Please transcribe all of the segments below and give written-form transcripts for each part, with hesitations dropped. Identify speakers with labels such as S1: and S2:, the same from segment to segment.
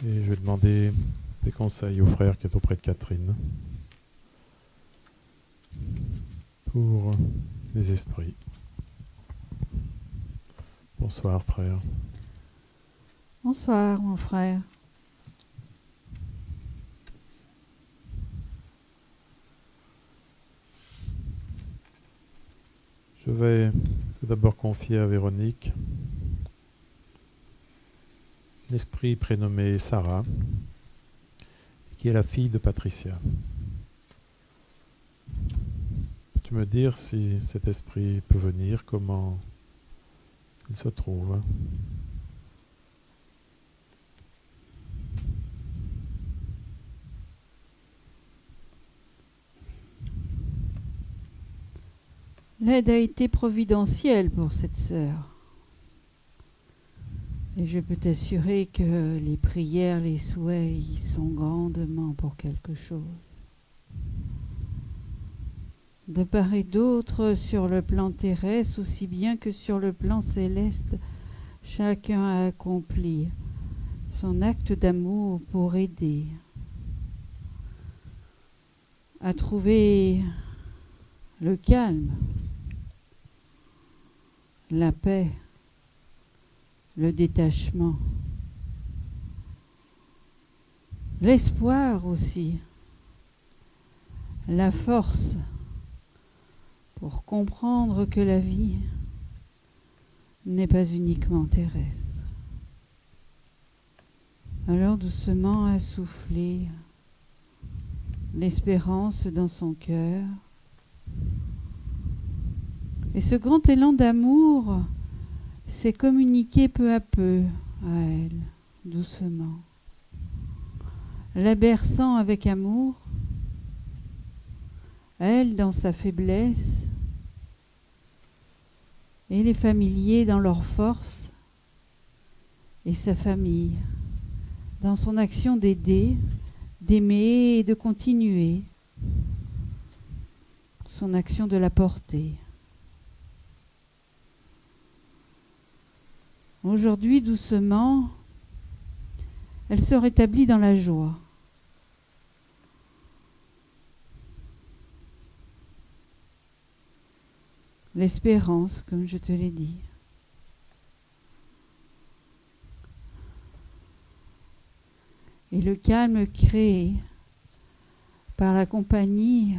S1: Et je vais demander des conseils au frère qui est auprès de Catherine pour les esprits. Bonsoir frère.
S2: Bonsoir mon frère.
S1: Je vais tout d'abord confier à Véronique l'esprit prénommé Sarah, qui est la fille de Patricia. Peux-tu me dire si cet esprit peut venir, comment il se trouve?
S2: L'aide a été providentielle pour cette sœur. Et je peux t'assurer que les prières, les souhaits y sont grandement pour quelque chose. De part et d'autre, sur le plan terrestre, aussi bien que sur le plan céleste, chacun a accompli son acte d'amour pour aider à trouver le calme, la paix, le détachement, l'espoir aussi, la force pour comprendre que la vie n'est pas uniquement terrestre. Alors doucement à souffler l'espérance dans son cœur. Et ce grand élan d'amour s'est communiqué peu à peu à elle, doucement, la berçant avec amour, elle dans sa faiblesse, et les familiers dans leur force, et sa famille dans son action d'aider, d'aimer et de continuer, son action de la porter. Aujourd'hui, doucement, elle se rétablit dans la joie. L'espérance, comme je te l'ai dit. Et le calme créé par la compagnie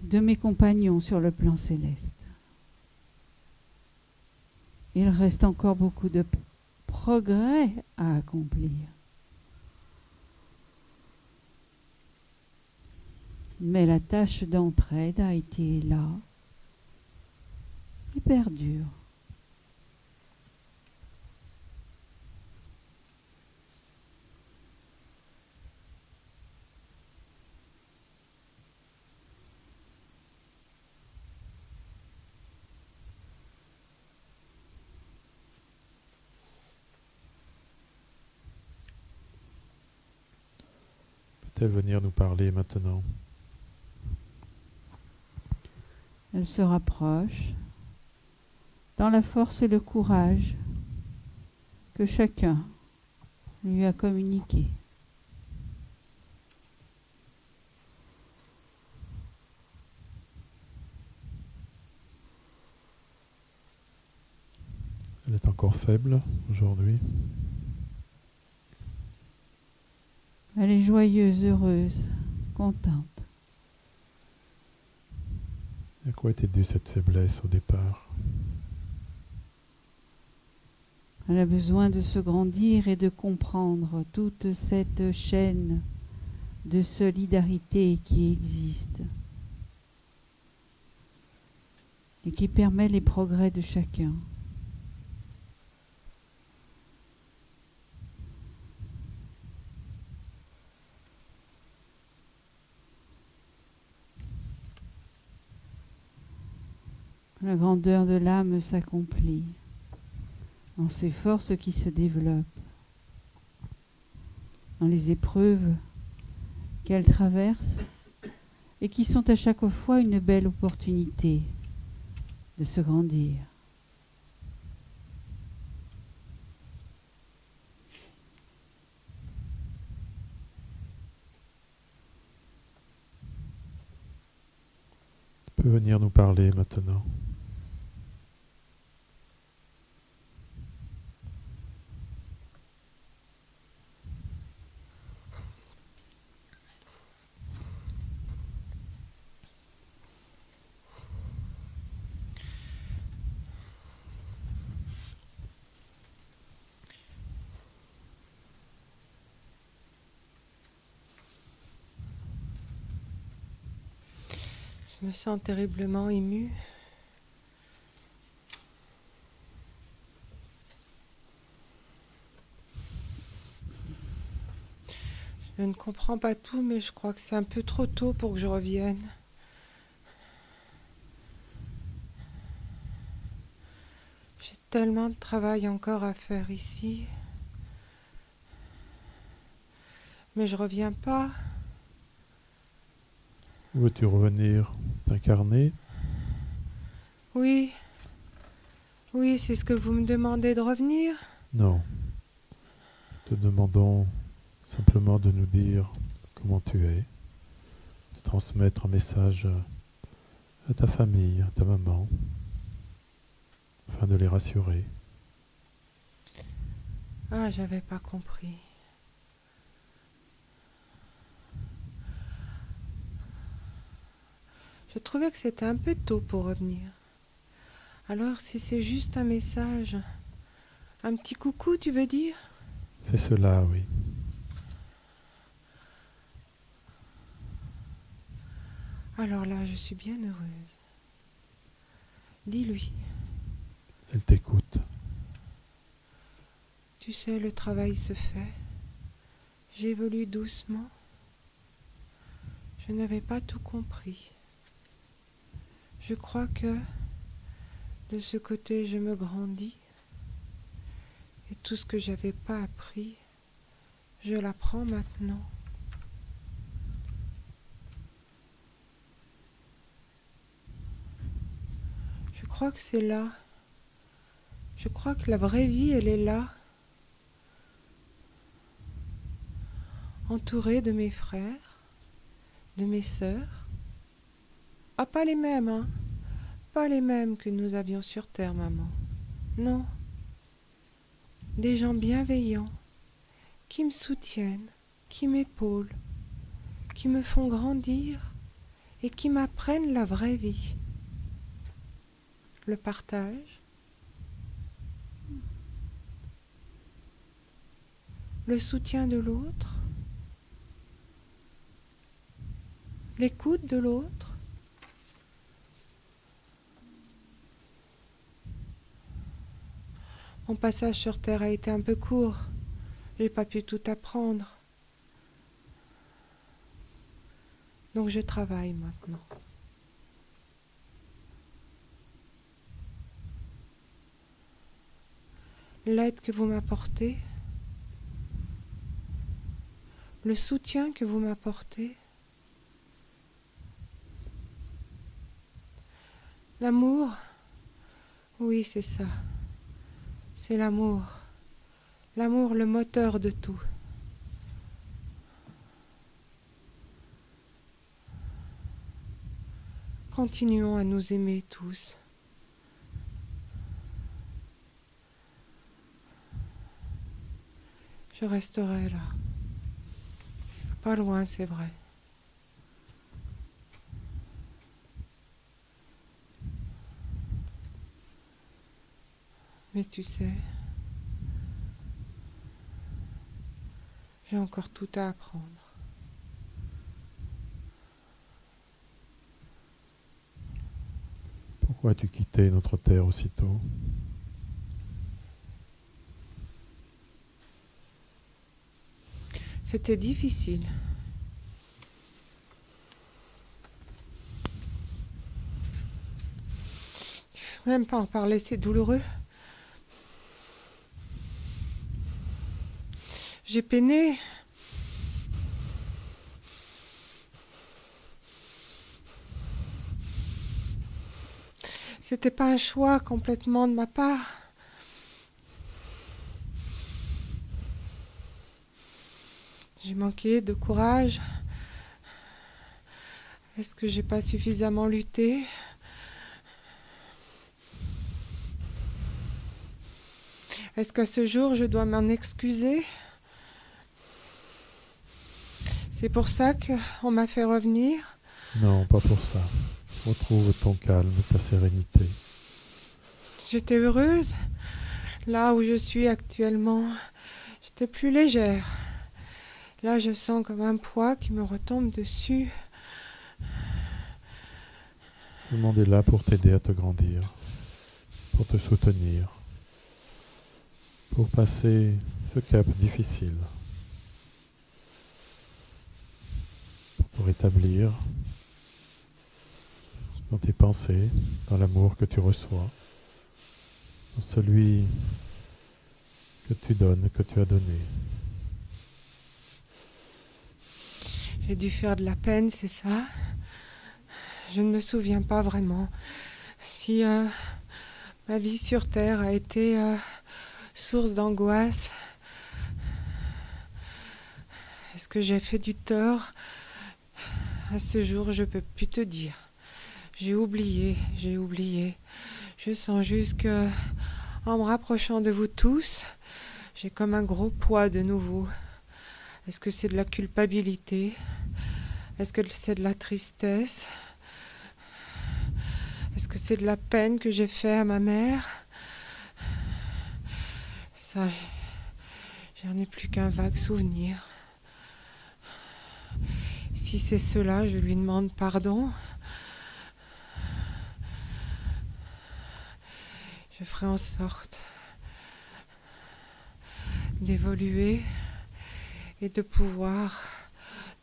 S2: de mes compagnons sur le plan céleste. Il reste encore beaucoup de progrès à accomplir. Mais la tâche d'entraide a été là et perdure.
S1: Peut-elle venir nous parler maintenant?
S2: Elle se rapproche dans la force et le courage que chacun lui a communiqué.
S1: Elle est encore faible aujourd'hui.
S2: Elle est joyeuse, heureuse, contente.
S1: À quoi était due cette faiblesse au départ?
S2: Elle a besoin de se grandir et de comprendre toute cette chaîne de solidarité qui existe et qui permet les progrès de chacun. La grandeur de l'âme s'accomplit dans ces forces qui se développent, dans les épreuves qu'elle traverse et qui sont à chaque fois une belle opportunité de se grandir.
S1: peux venir nous parler maintenant.
S3: Je me sens terriblement émue. Je ne comprends pas tout, mais je crois que c'est un peu trop tôt pour que je revienne. J'ai tellement de travail encore à faire ici. Mais je reviens pas.
S1: Veux-tu revenir t'incarner?
S3: Oui, oui, c'est ce que vous me demandez de revenir.
S1: Non. Te demandons simplement de nous dire comment tu es, de transmettre un message à ta famille, à ta maman, afin de les rassurer.
S3: Ah, j'avais pas compris. Je trouvais que c'était un peu tôt pour revenir. Alors, si c'est juste un message, un petit coucou, tu veux dire?
S1: C'est cela, oui.
S3: Alors là, je suis bien heureuse. Dis-lui,
S1: Elle t'écoute.
S3: tu sais, le travail se fait. J'évolue doucement. Je n'avais pas tout compris. Je crois que de ce côté, je me grandis. Et tout ce que j'avais pas appris, je l'apprends maintenant. Je crois que c'est là. Je crois que la vraie vie, elle est là. Entourée de mes frères, de mes sœurs. Ah, pas les mêmes, hein. Pas les mêmes que nous avions sur Terre, maman. Non. Des gens bienveillants, qui me soutiennent, qui m'épaulent, qui me font grandir et qui m'apprennent la vraie vie. Le partage, le soutien de l'autre, l'écoute de l'autre. Mon passage sur Terre a été un peu court. J'ai pas pu tout apprendre. Donc je travaille maintenant. L'aide que vous m'apportez, le soutien que vous m'apportez, l'amour, oui, c'est ça. C'est l'amour. L'amour, le moteur de tout. Continuons à nous aimer tous. Je resterai là. Pas loin, c'est vrai. Mais tu sais, j'ai encore tout à apprendre.
S1: Pourquoi as-tu quitté notre terre aussitôt?
S3: C'était difficile. Je ne veux même pas en parler, c'est douloureux. J'ai peiné. C'était pas un choix complètement de ma part. J'ai manqué de courage. Est-ce que j'ai pas suffisamment lutté? Est-ce qu'à ce jour, je dois m'en excuser? C'est pour ça qu'on m'a fait revenir?
S1: Non, pas pour ça. Retrouve ton calme, ta sérénité.
S3: J'étais heureuse. Là où je suis actuellement, j'étais plus légère. Là, je sens comme un poids qui me retombe dessus.
S1: Le monde est là pour t'aider à te grandir, pour te soutenir, pour passer ce cap difficile, pour te rétablir dans tes pensées, dans l'amour que tu reçois, dans celui que tu donnes, que tu as donné.
S3: J'ai dû faire de la peine, c'est ça? Je ne me souviens pas vraiment si ma vie sur Terre a été source d'angoisse. Est-ce que j'ai fait du tort? À ce jour, je ne peux plus te dire. J'ai oublié. Je sens juste que, en me rapprochant de vous tous, j'ai comme un gros poids de nouveau. Est-ce que c'est de la culpabilité? Est-ce que c'est de la tristesse? Est-ce que c'est de la peine que j'ai fait à ma mère? Ça, j'en ai plus qu'un vague souvenir. Si c'est cela, je lui demande pardon. Je ferai en sorte d'évoluer et de pouvoir,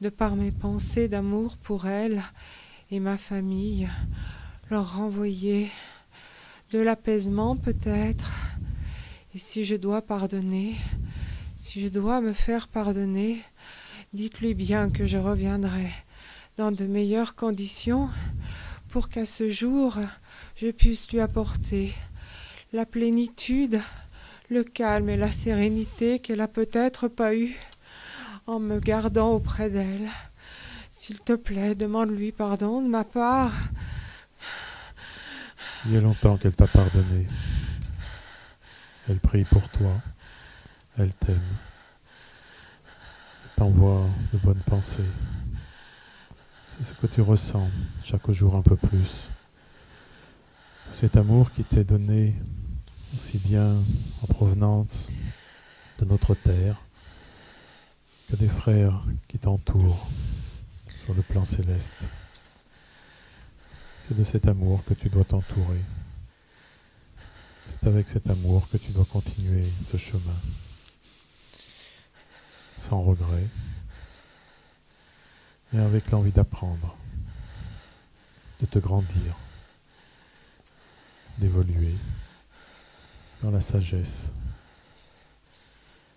S3: de par mes pensées d'amour pour elle et ma famille, leur renvoyer de l'apaisement peut-être. Et si je dois pardonner, si je dois me faire pardonner, dites-lui bien que je reviendrai dans de meilleures conditions pour qu'à ce jour, je puisse lui apporter la plénitude, le calme et la sérénité qu'elle a peut-être pas eu en me gardant auprès d'elle. S'il te plaît, demande-lui pardon de ma part.
S1: Il y a longtemps qu'elle t'a pardonné. Elle prie pour toi. Elle t'aime. Elle t'envoie de bonnes pensées. C'est ce que tu ressens chaque jour un peu plus. Cet amour qui t'est donné aussi bien en provenance de notre terre que des frères qui t'entourent sur le plan céleste. C'est de cet amour que tu dois t'entourer. C'est avec cet amour que tu dois continuer ce chemin. Sans regret, mais avec l'envie d'apprendre, de te grandir, d'évoluer dans la sagesse,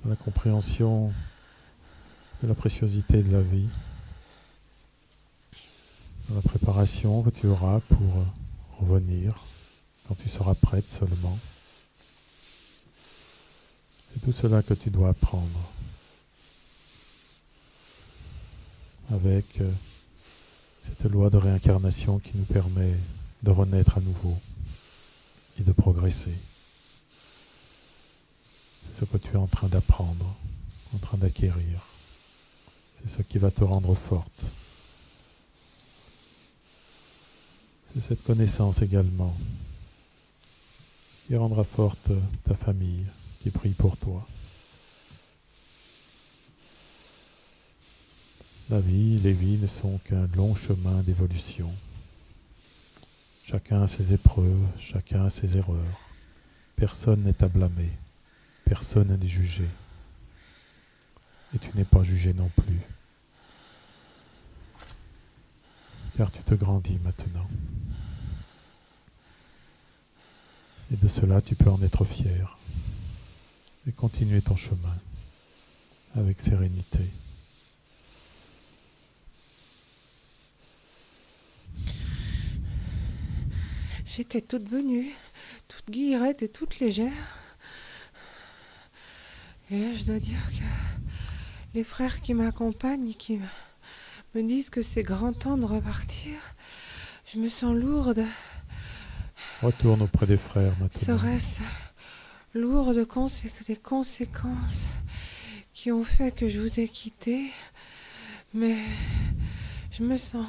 S1: dans la compréhension de la préciosité de la vie, dans la préparation que tu auras pour revenir quand tu seras prête seulement. C'est tout cela que tu dois apprendre avec cette loi de réincarnation qui nous permet de renaître à nouveau et de progresser. C'est ce que tu es en train d'apprendre, en train d'acquérir. C'est ce qui va te rendre forte. C'est cette connaissance également qui rendra forte ta famille qui prie pour toi. La vie, les vies ne sont qu'un long chemin d'évolution. Chacun a ses épreuves, chacun a ses erreurs. Personne n'est à blâmer, personne n'est jugé. Et tu n'es pas jugé non plus. Car tu te grandis maintenant. Et de cela, tu peux en être fier. Et continuer ton chemin avec sérénité.
S3: J'étais toute venue, toute guillerette et toute légère. Et là, je dois dire que les frères qui m'accompagnent et qui me disent que c'est grand temps de repartir. Je me sens lourde.
S1: Retourne auprès des frères maintenant.
S3: Serait-ce lourde des conséquences qui ont fait que je vous ai quitté, mais je me sens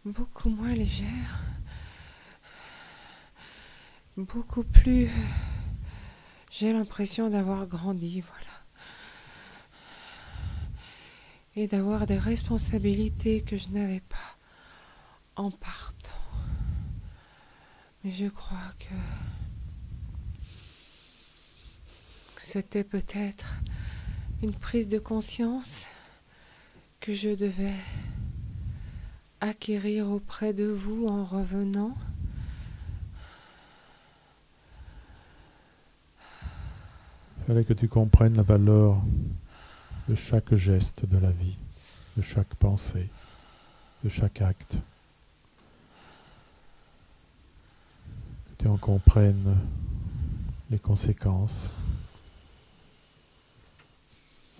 S3: beaucoup moins légère, beaucoup plus... J'ai l'impression d'avoir grandi, voilà. Et d'avoir des responsabilités que je n'avais pas en partant. Mais je crois que c'était peut-être une prise de conscience que je devais acquérir auprès de vous en revenant.
S1: Il fallait que tu comprennes la valeur de chaque geste de la vie, de chaque pensée, de chaque acte. Que tu en comprennes les conséquences,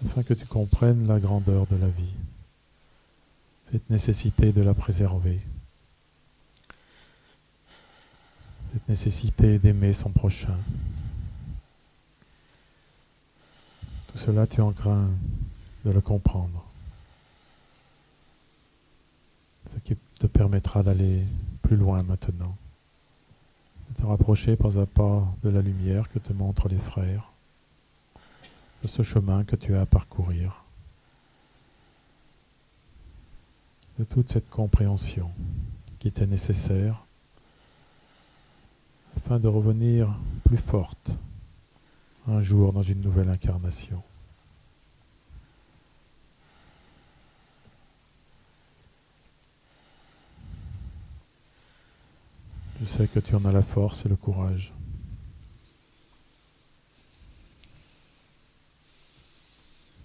S1: afin que tu comprennes la grandeur de la vie, cette nécessité de la préserver, cette nécessité d'aimer son prochain. Tout cela, tu es en train de le comprendre, ce qui te permettra d'aller plus loin maintenant, de te rapprocher pas à pas de la lumière que te montrent les frères, de ce chemin que tu as à parcourir, de toute cette compréhension qui t'est nécessaire afin de revenir plus forte un jour dans une nouvelle incarnation. Je sais que tu en as la force et le courage.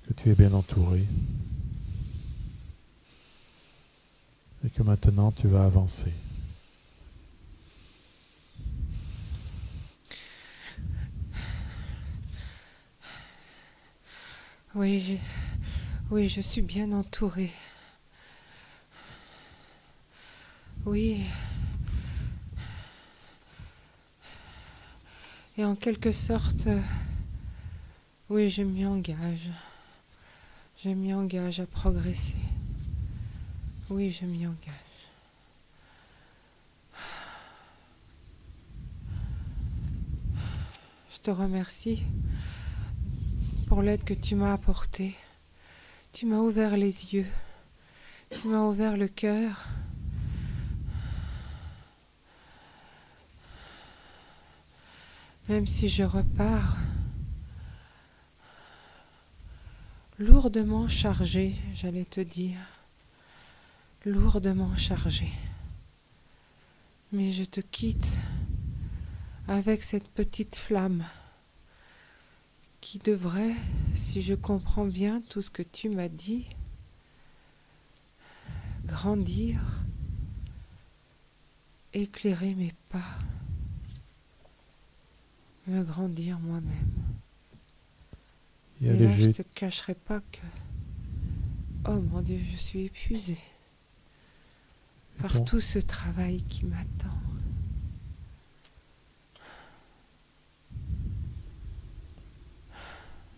S1: Que tu es bien entouré. Et que maintenant tu vas avancer.
S3: Oui, je suis bien entourée. Oui. Et en quelque sorte, oui, je m'y engage. Je m'y engage à progresser. Oui, je m'y engage. Je te remercie pour l'aide que tu m'as apportée. Tu m'as ouvert les yeux. Tu m'as ouvert le cœur. Même si je repars lourdement chargée, j'allais te dire, lourdement chargée. Mais je te quitte avec cette petite flamme qui devrait, si je comprends bien tout ce que tu m'as dit, grandir, éclairer mes pas, me grandir moi-même. Et là, je ne te cacherai pas que, oh mon Dieu, je suis épuisée par tout ce travail qui m'attend.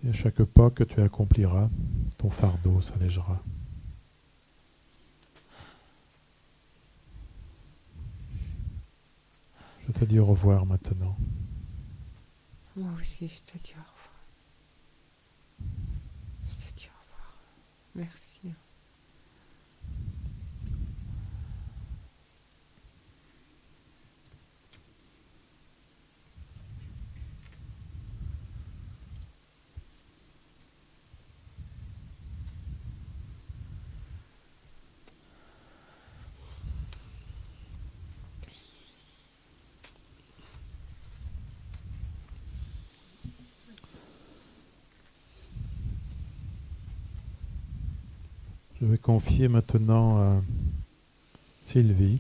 S1: Et à chaque pas que tu accompliras, ton fardeau s'allégera. Je te dis au revoir maintenant.
S3: Moi aussi, je te dis au revoir. Je te dis au revoir. Merci.
S1: Je vais confier maintenant à Sylvie,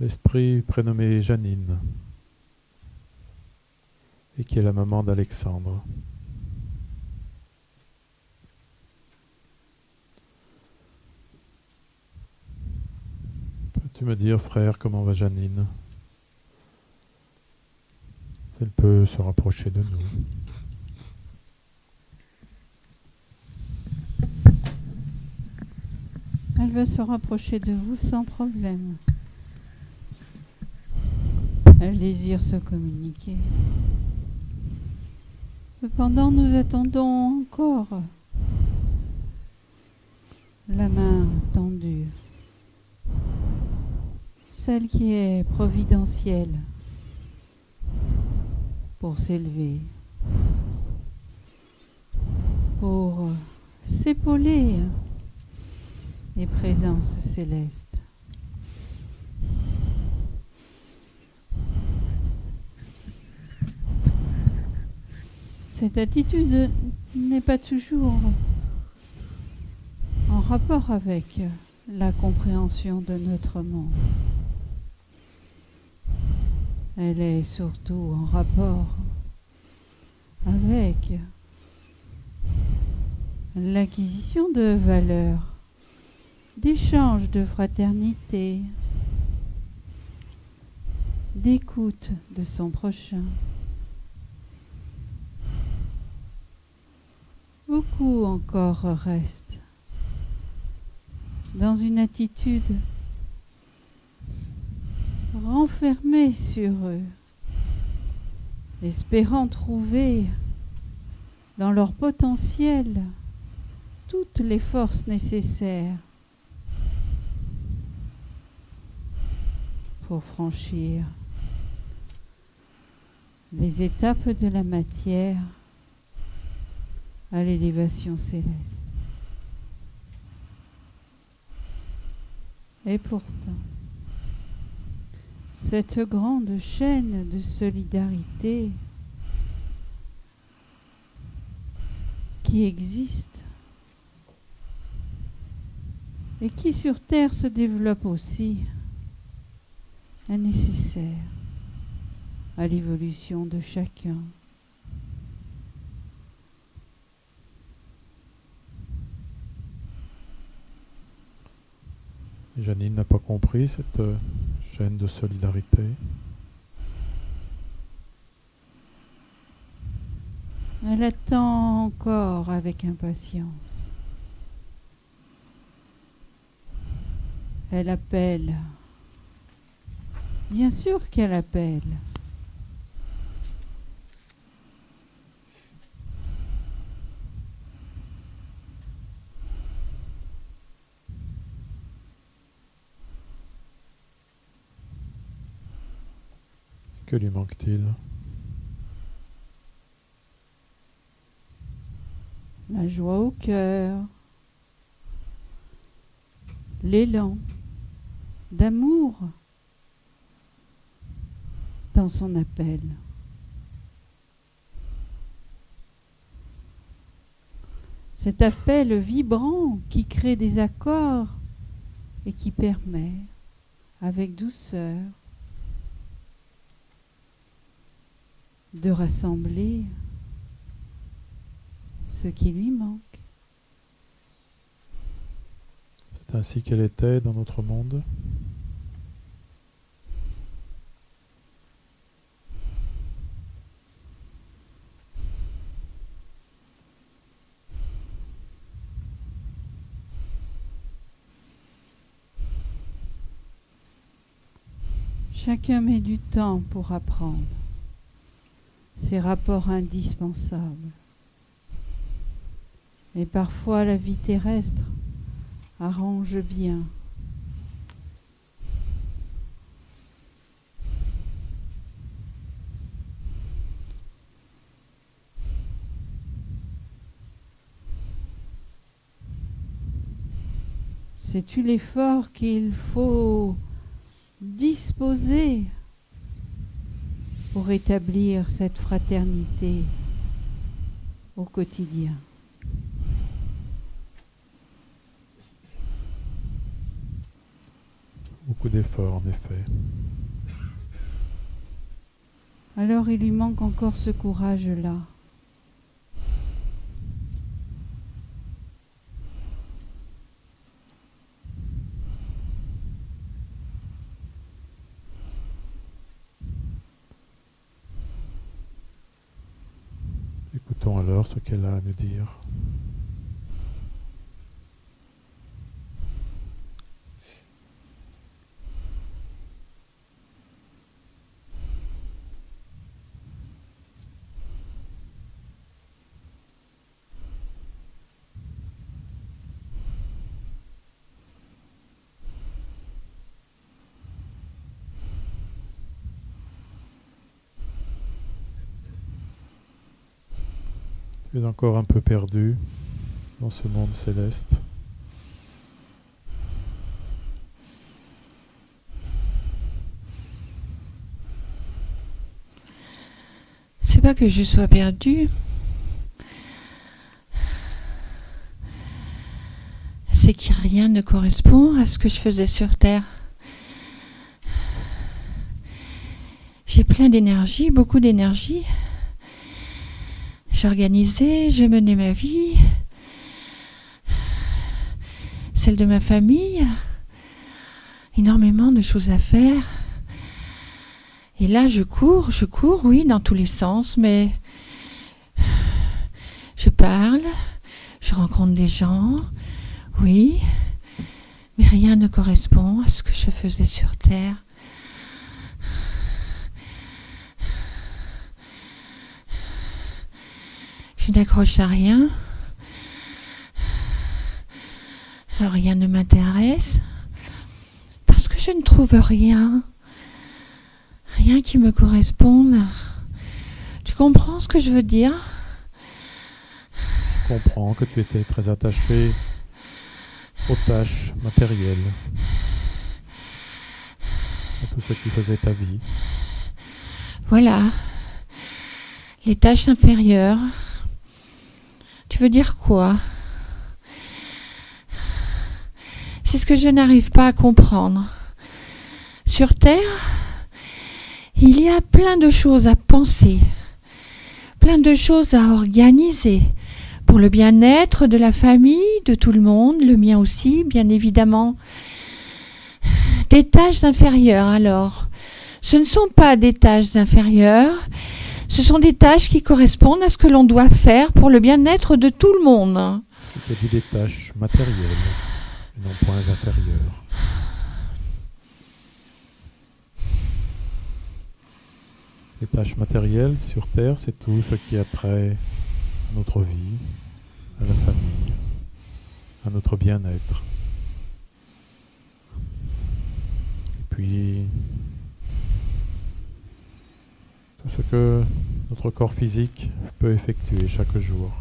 S1: l'esprit prénommé Janine, et qui est la maman d'Alexandre. Peux-tu me dire, frère, comment va Janine? Elle peut se rapprocher de nous.
S2: Elle va se rapprocher de vous sans problème. Elle désire se communiquer. Cependant, nous attendons encore la main tendue, celle qui est providentielle pour s'élever, pour s'épauler les présences célestes. Cette attitude n'est pas toujours en rapport avec la compréhension de notre monde. Elle est surtout en rapport avec l'acquisition de valeurs, d'échange de fraternité, d'écoute de son prochain. Beaucoup encore restent dans une attitude renfermée sur eux, espérant trouver dans leur potentiel toutes les forces nécessaires pour franchir les étapes de la matière à l'élévation céleste. Et pourtant, cette grande chaîne de solidarité qui existe et qui sur Terre se développe aussi est nécessaire à l'évolution de chacun.
S1: Janine n'a pas compris cette chaîne de solidarité.
S2: Elle attend encore avec impatience. Elle appelle. Bien sûr qu'elle appelle.
S1: Que lui manque-t-il?
S2: La joie au cœur, l'élan d'amour dans son appel. Cet appel vibrant qui crée des accords et qui permet, avec douceur, de rassembler ce qui lui manque.
S1: C'est ainsi qu'elle était dans notre monde.
S2: Chacun met du temps pour apprendre ces rapports indispensables. Et parfois la vie terrestre arrange bien. C'est-tu l'effort qu'il faut disposer pour établir cette fraternité au quotidien?
S1: Beaucoup d'efforts, en effet.
S2: Alors il lui manque encore ce courage-là.
S1: Écoutons alors ce qu'elle a à nous dire. Tu es encore un peu perdu dans ce monde céleste.
S4: C'est pas que je sois perdue. C'est que rien ne correspond à ce que je faisais sur Terre. J'ai plein d'énergie, beaucoup d'énergie. J'organisais, je menais ma vie, celle de ma famille, énormément de choses à faire. Et là, je cours, oui, dans tous les sens, mais je parle, je rencontre des gens, oui, mais rien ne correspond à ce que je faisais sur Terre. Je n'accroche à rien. Rien ne m'intéresse. Parce que je ne trouve rien. Rien qui me corresponde. Tu comprends ce que je veux dire?
S1: Je comprends que tu étais très attaché aux tâches matérielles, à tout ce qui faisait ta vie.
S4: Voilà. Les tâches inférieures. Tu veux dire quoi? C'est ce que je n'arrive pas à comprendre. Sur Terre, il y a plein de choses à penser, plein de choses à organiser pour le bien-être de la famille, de tout le monde, le mien aussi, bien évidemment. Des tâches inférieures, alors. Ce ne sont pas des tâches inférieures. Ce sont des tâches qui correspondent à ce que l'on doit faire pour le bien-être de tout le monde.
S1: Tu t'es dit des tâches matérielles, et non point inférieures. Les tâches matérielles sur Terre, c'est tout ce qui a trait à notre vie, à la famille, à notre bien-être. Et puis, tout ce que notre corps physique peut effectuer chaque jour.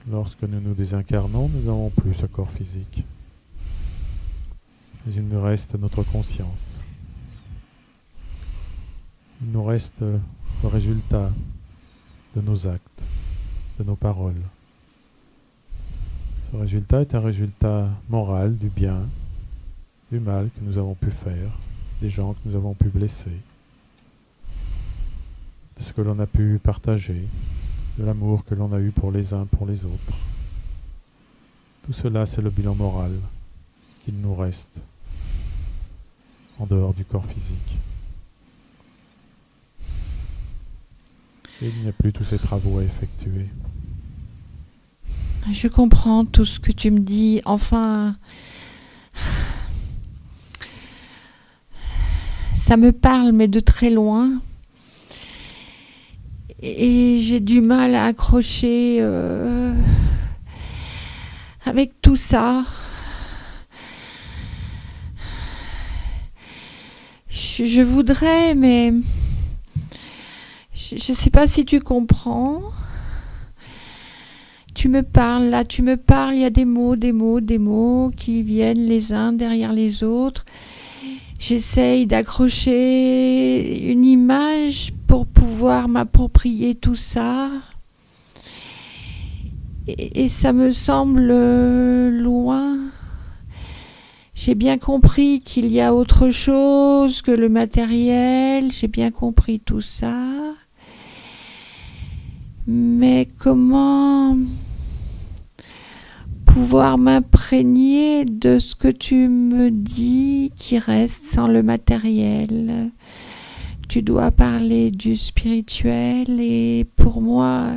S1: Lorsque nous nous désincarnons, nous n'avons plus ce corps physique. Mais il nous reste notre conscience. Il nous reste le résultat de nos actes, de nos paroles. Ce résultat est un résultat moral du bien, du mal que nous avons pu faire, des gens que nous avons pu blesser, de ce que l'on a pu partager, de l'amour que l'on a eu pour les uns, pour les autres. Tout cela, c'est le bilan moral qu'il nous reste en dehors du corps physique. Et il n'y a plus tous ces travaux à effectuer.
S4: Je comprends tout ce que tu me dis. Enfin, ça me parle, mais de très loin. Et j'ai du mal à accrocher avec tout ça. Je voudrais, mais je ne sais pas si tu comprends. Tu me parles, là, tu me parles, il y a des mots qui viennent les uns derrière les autres. J'essaye d'accrocher une image pour pouvoir m'approprier tout ça. Et ça me semble loin. J'ai bien compris qu'il y a autre chose que le matériel. J'ai bien compris tout ça. Mais comment pouvoir m'imprégner de ce que tu me dis qui reste sans le matériel? tu dois parler du spirituel et pour moi,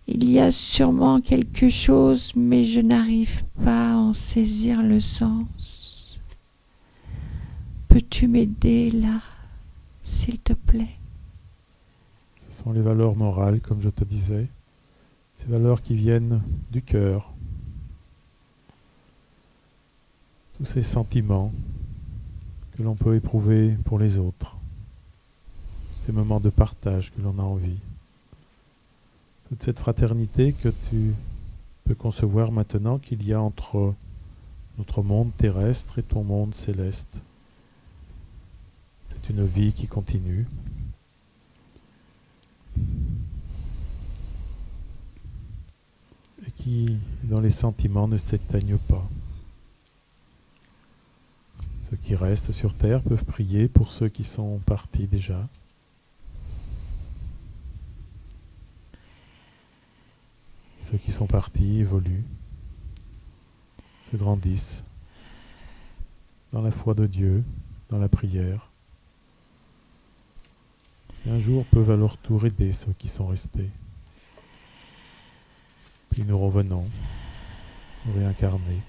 S4: il y a sûrement quelque chose, mais je n'arrive pas à en saisir le sens. Peux-tu m'aider là, s'il te plaît?
S1: Ce sont les valeurs morales, comme je te disais, ces valeurs qui viennent du cœur, tous ces sentiments que l'on peut éprouver pour les autres, ces moments de partage que l'on a envie, toute cette fraternité que tu peux concevoir maintenant qu'il y a entre notre monde terrestre et ton monde céleste. C'est une vie qui continue. Et qui, dans les sentiments, ne s'éteignent pas. Ceux qui restent sur terre peuvent prier pour ceux qui sont partis déjà. Ceux qui sont partis évoluent, se grandissent dans la foi de Dieu, dans la prière. Et un jour peuvent à leur tour aider ceux qui sont restés. Puis nous revenons, réincarnés.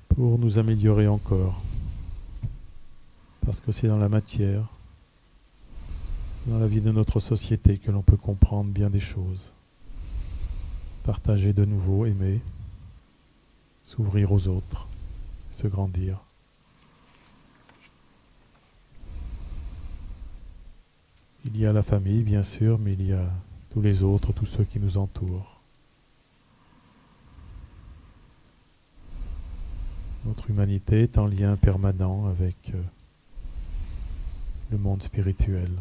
S1: Pour nous améliorer encore. Parce que c'est dans la matière, dans la vie de notre société que l'on peut comprendre bien des choses. Partager de nouveau, aimer, s'ouvrir aux autres, se grandir. Il y a la famille, bien sûr, mais il y a tous les autres, tous ceux qui nous entourent. Notre humanité est en lien permanent avec le monde spirituel.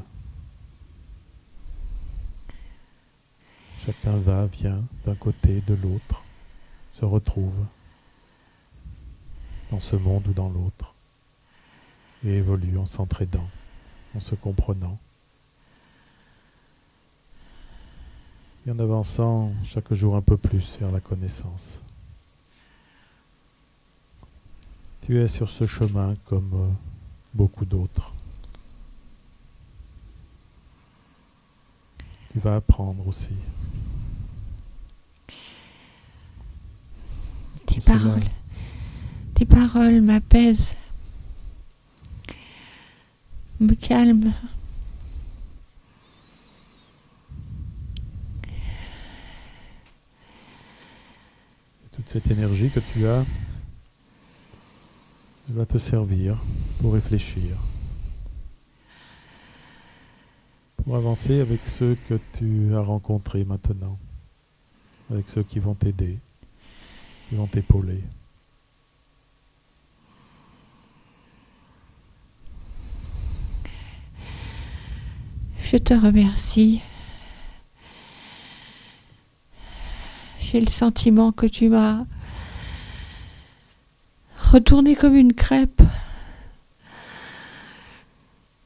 S1: Chacun va, vient d'un côté, de l'autre, se retrouve dans ce monde ou dans l'autre et évolue en s'entraidant, en se comprenant. Et en avançant chaque jour un peu plus vers la connaissance. Tu es sur ce chemin comme beaucoup d'autres. Tu vas apprendre aussi.
S4: Tes paroles m'apaisent, me calment.
S1: Toute cette énergie que tu as, elle va te servir pour réfléchir, pour avancer avec ceux que tu as rencontrés maintenant, avec ceux qui vont t'aider, qui vont t'épauler.
S4: Je te remercie. J'ai le sentiment que tu m'as retourné comme une crêpe,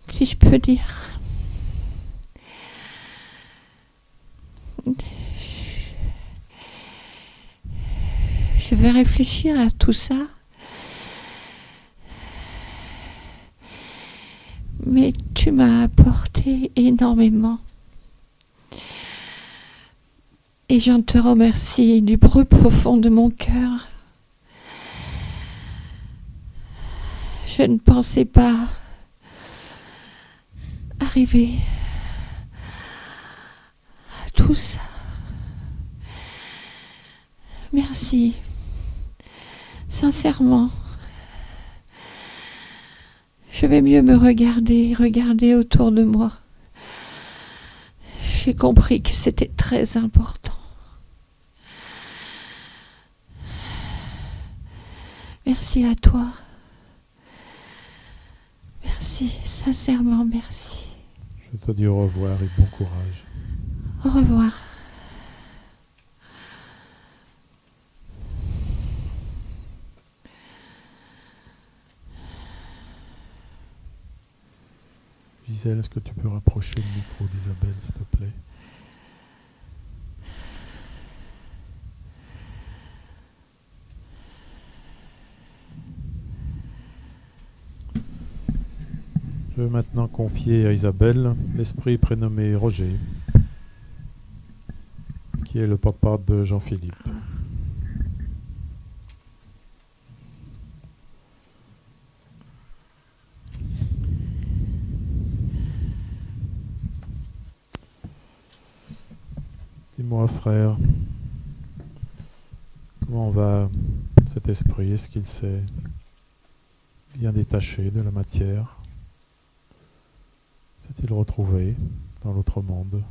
S4: si je peux dire. Je vais réfléchir à tout ça. Mais tu m'as apporté énormément. Et j'en te remercie du plus profond de mon cœur. Je ne pensais pas arriver à tout ça. Merci. Sincèrement. Je vais mieux me regarder autour de moi. J'ai compris que c'était très important. Merci à toi. Merci, sincèrement merci.
S1: Je te dis au revoir et bon courage.
S4: Au revoir.
S1: Gisèle, est-ce que tu peux rapprocher le micro d'Isabelle, s'il te plaît? Je vais maintenant confier à Isabelle l'esprit prénommé Roger, qui est le papa de Jean-Philippe. Dis-moi, frère, comment va cet esprit? Est-ce qu'il s'est bien détaché de la matière? S'est-il retrouvé dans l'autre monde?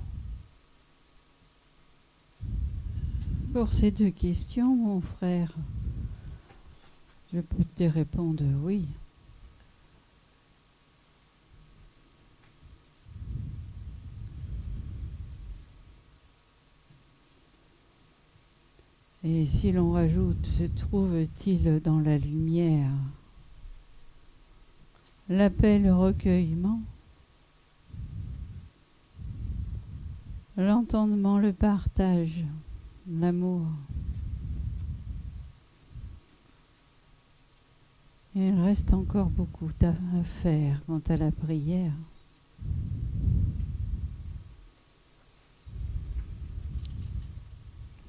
S2: Pour ces deux questions, mon frère, je peux te répondre oui. Et si l'on rajoute, se trouve-t-il dans la lumière l'appel au recueillement, l'entendement, le partage, l'amour. Et il reste encore beaucoup à faire quant à la prière.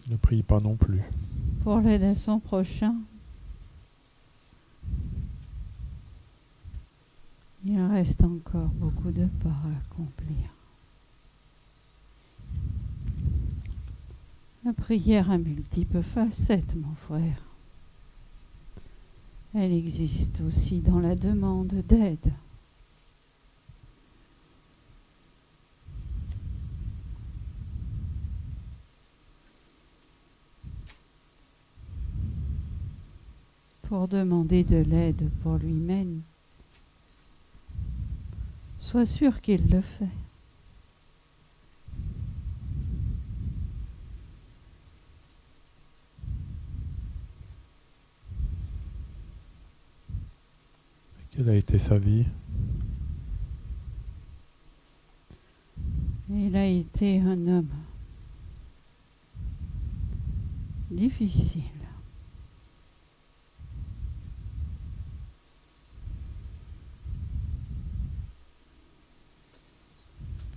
S1: Ne prie pas non plus.
S2: Pour l'aide à son prochain, il reste encore beaucoup de pas à accomplir. La prière a multiples facettes, mon frère. Elle existe aussi dans la demande d'aide. Pour demander de l'aide pour lui-même, sois sûr qu'il le fait.
S1: Quelle a été sa vie?
S2: Il a été un homme difficile.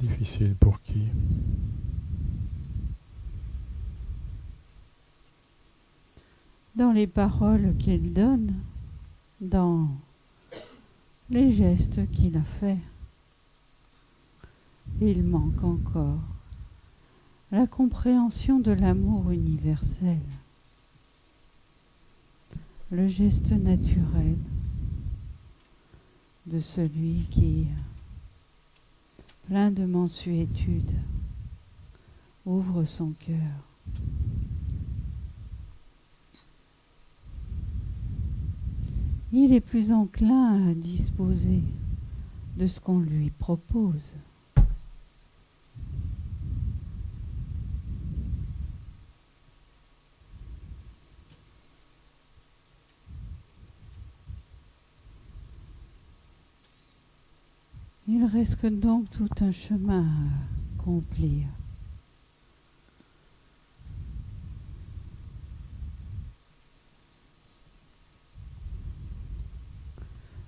S1: Difficile pour qui?
S2: Dans les paroles qu'il donne, dans les gestes qu'il a faits, il manque encore la compréhension de l'amour universel, le geste naturel de celui qui, plein de mansuétude, ouvre son cœur. Il est plus enclin à disposer de ce qu'on lui propose. Il reste donc tout un chemin à accomplir.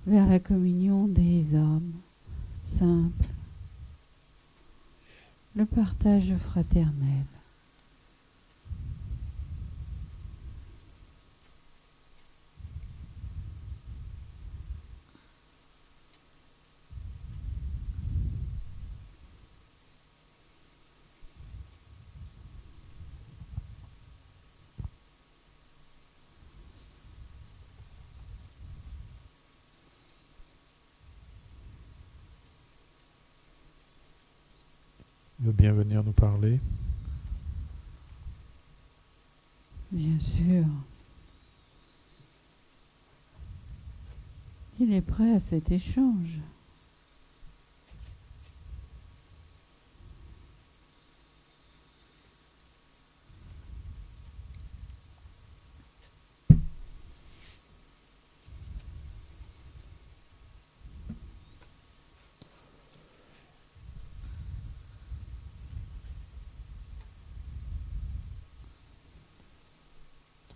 S2: Vers la communion des hommes simples, le partage fraternel.
S1: Il veut bien venir nous parler.
S2: Bien sûr. Il est prêt à cet échange.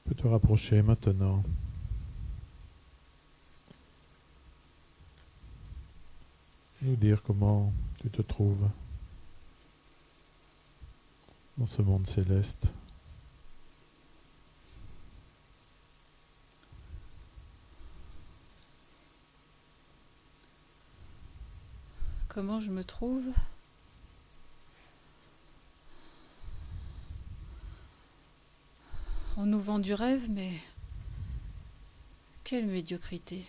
S1: Tu peux te rapprocher maintenant. nous dire comment tu te trouves dans ce monde céleste.
S2: Comment je me trouve? On nous vend du rêve, mais quelle médiocrité!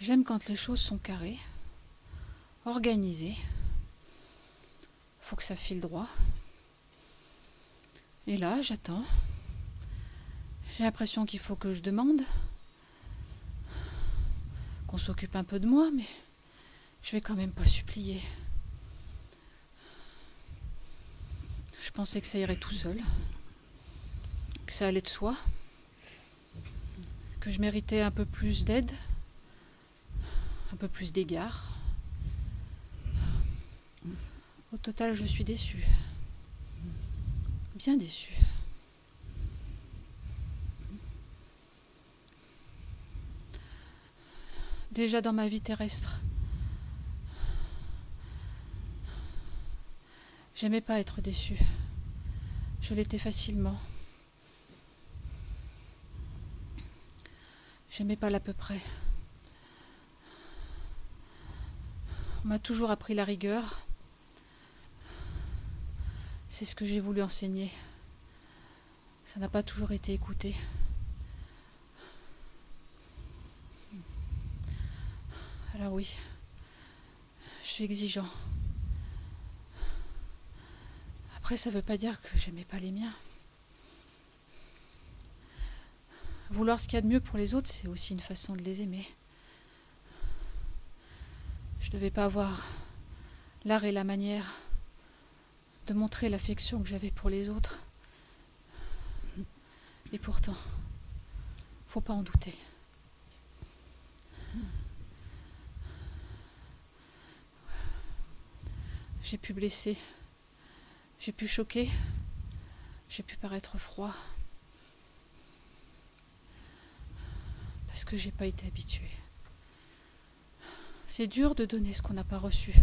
S2: J'aime quand les choses sont carrées, organisées. Faut que ça file droit. Et là, j'attends. J'ai l'impression qu'il faut que je demande, qu'on s'occupe un peu de moi, mais je vais quand même pas supplier. Je pensais que ça irait tout seul, que ça allait de soi, que je méritais un peu plus d'aide, un peu plus d'égard. Au total, je suis déçue. Bien déçue. Déjà dans ma vie terrestre, j'aimais pas être déçue. Je l'étais facilement. J'aimais pas l'à peu près. On m'a toujours appris la rigueur. C'est ce que j'ai voulu enseigner. Ça n'a pas toujours été écouté. Alors oui, je suis exigeant. Après, ça ne veut pas dire que j'aimais pas les miens. Vouloir ce qu'il y a de mieux pour les autres, c'est aussi une façon de les aimer. Je ne devais pas avoir l'art et la manière de montrer l'affection que j'avais pour les autres. Et pourtant, faut pas en douter. J'ai pu blesser, j'ai pu choquer, j'ai pu paraître froid. Parce que j'ai pas été habituée. C'est dur de donner ce qu'on n'a pas reçu.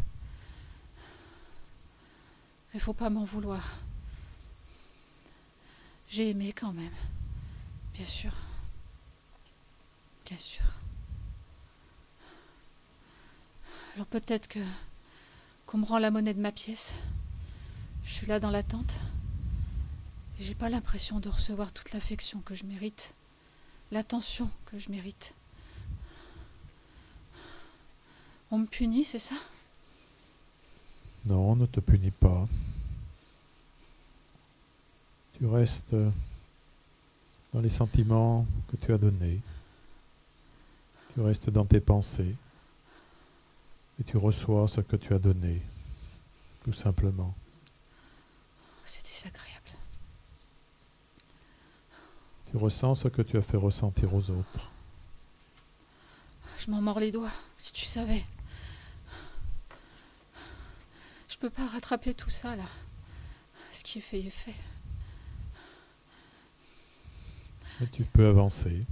S2: Il faut pas m'en vouloir. J'ai aimé quand même. Bien sûr. Bien sûr. Alors peut-être qu'on me rend la monnaie de ma pièce. Je suis là dans l'attente. Et j'ai pas l'impression de recevoir toute l'affection que je mérite. L'attention que je mérite. On me punit, c'est ça?
S1: Non, on ne te punit pas. Tu restes dans les sentiments que tu as donnés. Tu restes dans tes pensées. Et tu reçois ce que tu as donné. Tout simplement.
S2: C'est désagréable.
S1: Tu ressens ce que tu as fait ressentir aux autres.
S2: Je m'en mords les doigts, si tu savais. Je peux pas rattraper tout ça, là. Ce qui est fait est fait.
S1: Mais tu peux avancer.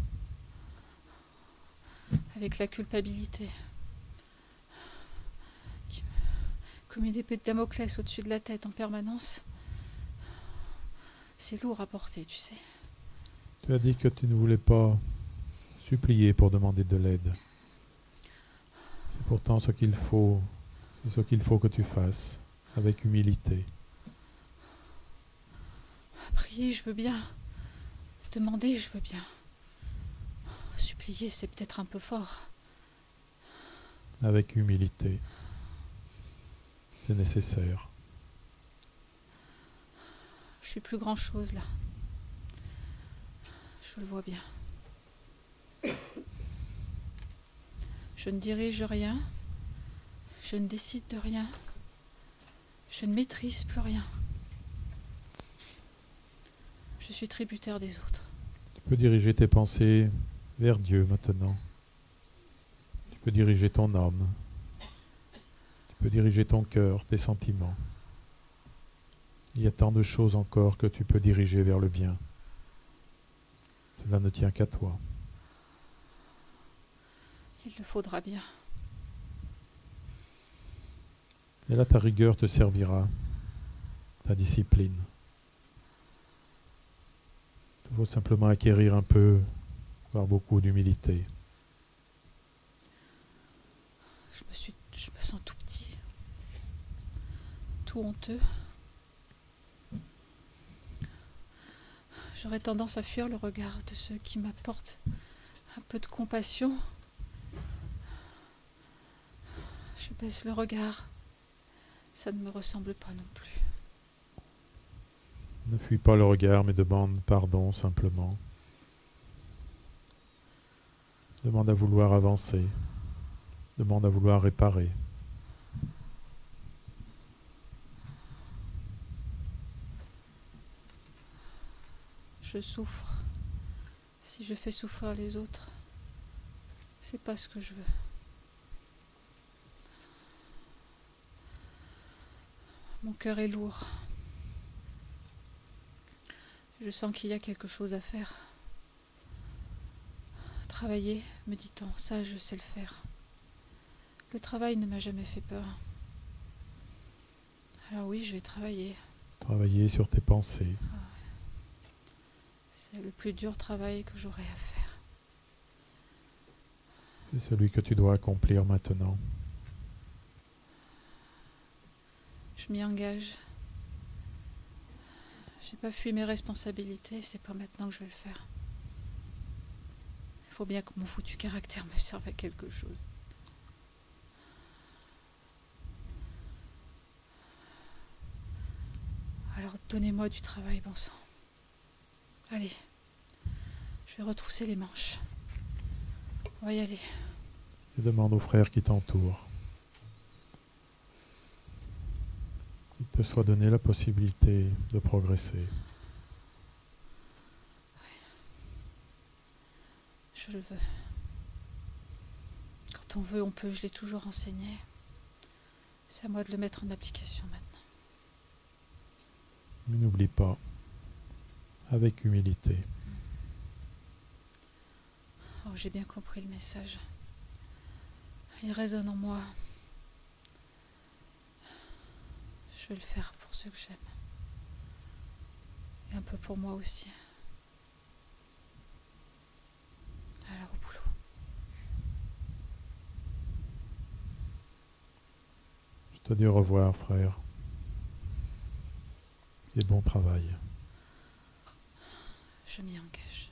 S2: Avec la culpabilité. Comme une épée de Damoclès au-dessus de la tête en permanence. C'est lourd à porter, tu sais.
S1: Tu as dit que tu ne voulais pas supplier pour demander de l'aide. C'est pourtant ce qu'il faut. C'est ce qu'il faut que tu fasses, avec humilité.
S2: Prier, je veux bien. Demander, je veux bien. Supplier, c'est peut-être un peu fort.
S1: Avec humilité. C'est nécessaire.
S2: Je suis plus grand-chose, là. Je le vois bien. Je ne dirige rien. Je ne décide de rien. Je ne maîtrise plus rien. Je suis tributaire des autres.
S1: Tu peux diriger tes pensées vers Dieu maintenant. Tu peux diriger ton âme. Tu peux diriger ton cœur, tes sentiments. Il y a tant de choses encore que tu peux diriger vers le bien. Cela ne tient qu'à toi.
S4: Il le faudra bien.
S1: Et là, ta rigueur te servira, ta discipline. Il faut simplement acquérir un peu, voire beaucoup d'humilité.
S4: Je me sens tout petit, tout honteux. J'aurais tendance à fuir le regard de ceux qui m'apportent un peu de compassion. Je baisse le regard. Ça ne me ressemble pas non plus.
S1: Ne fuis pas le regard, mais demande pardon simplement. Demande à vouloir avancer. Demande à vouloir réparer.
S4: Je souffre. Si je fais souffrir les autres, c'est pas ce que je veux. Mon cœur est lourd. Je sens qu'il y a quelque chose à faire. Travailler, me dit-on, ça je sais le faire. Le travail ne m'a jamais fait peur. Alors oui, je vais travailler.
S1: Travailler sur tes pensées.
S4: C'est le plus dur travail que j'aurai à faire.
S1: C'est celui que tu dois accomplir maintenant.
S4: Je m'y engage. J'ai pas fui mes responsabilités, c'est pas maintenant que je vais le faire. Il faut bien que mon foutu caractère me serve à quelque chose. Alors donnez-moi du travail, bon sang. Allez, je vais retrousser les manches. On va y aller.
S1: Et demande aux frères qui t'entourent qu'il te soit donné la possibilité de progresser.
S4: Je le veux. Quand on veut, on peut, je l'ai toujours enseigné. C'est à moi de le mettre en application maintenant.
S1: Mais n'oublie pas, avec humilité.
S4: Oh, j'ai bien compris le message. Il résonne en moi. Je vais le faire pour ceux que j'aime. Et un peu pour moi aussi. Alors au boulot.
S1: Je te dis au revoir, frère. Et bon travail.
S4: Je m'y engage.